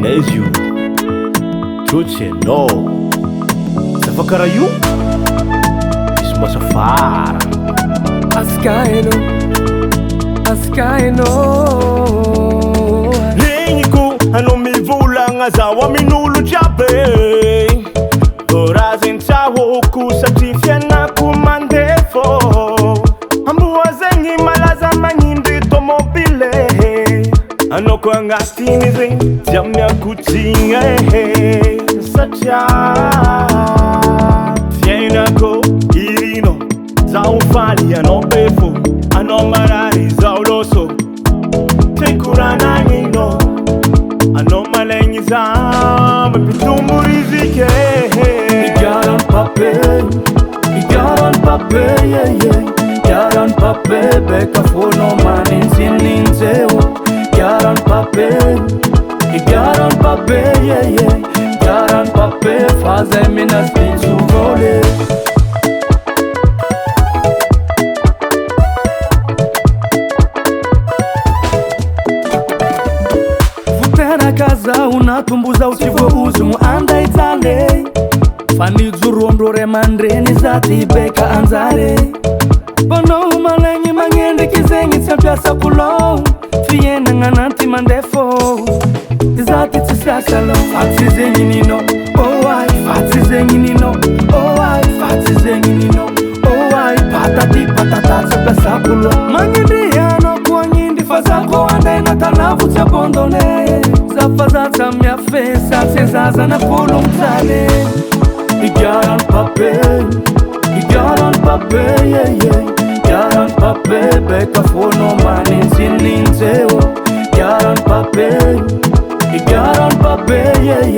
Nezio Truceno Safakarayu Isma Safara Askaeno Lenyiku ano mivulanga zawa minulu jabe Orazin chawo kusatifyana kumandefo Ambuwa zengi malaza manyindi tomobile Ano kwa ngatini zing jamya kuchinga Sacha Fienako irino Zaufali ano befo Ano marari zauloso Tekurana ngino Ano malengi zame pitumurizike Igaran pape, yeah. Igaran pape, beka fono manin sininteo. Igaran pape, yeah. Igaran pape, faze minas pinsu vole. Vutera casa, unatumbuza utivo uzu anda itale. Fani zurondo remandreni zati beka anzare. Bono umalengi mangende kizengi tsapiasa kulo. Fiena ngananti mandefo Zati tsisasalo Fatsi zengi nino Oh ai Fatsi zengi nino Oh ai Fatsi zengi nino Oh ai Patati patata tsapiasa kulo Mangende yano kuwa nyindi Fazako ande na talavu tsa bondole Zafaza tsa mia fesa Tsezaza na polo mtale Igaran pape, yeah. Igaran pape, beka fono manin sininteo. Igaran pape, yeah.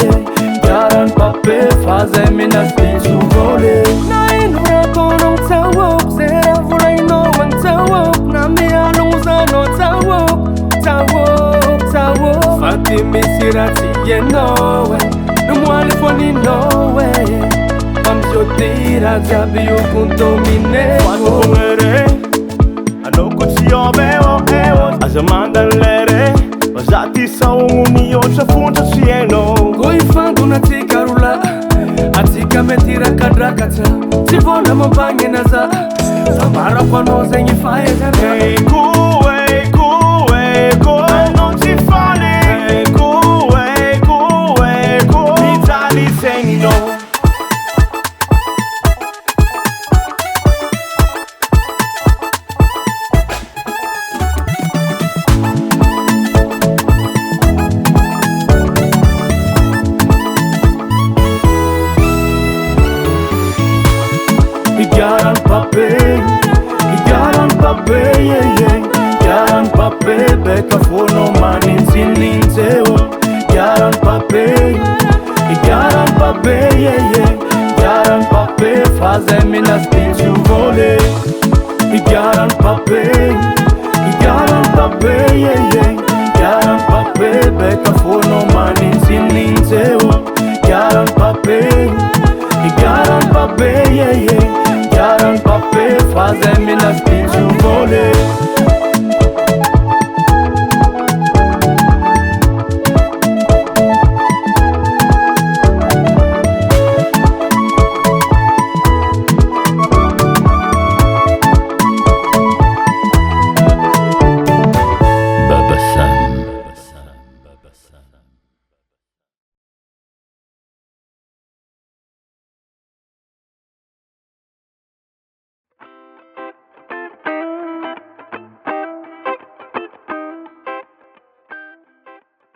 Igaran pape, faze minas pinsu vole. Na inura kono tawok, zera vula ino wan tawok. Na mea lunguza no tawok. Fatimi sirati yenowe, numwani foni nowe. Amjotira jabiyo kuntomine Watuungere Ano kuchiobe ewo Azamanda lere Wazati saunguniyo Chafunta sieno Goifangu na tikarula Atika metira kadrakata Tivona mabange naza Zamara kwa noze nyifaye zane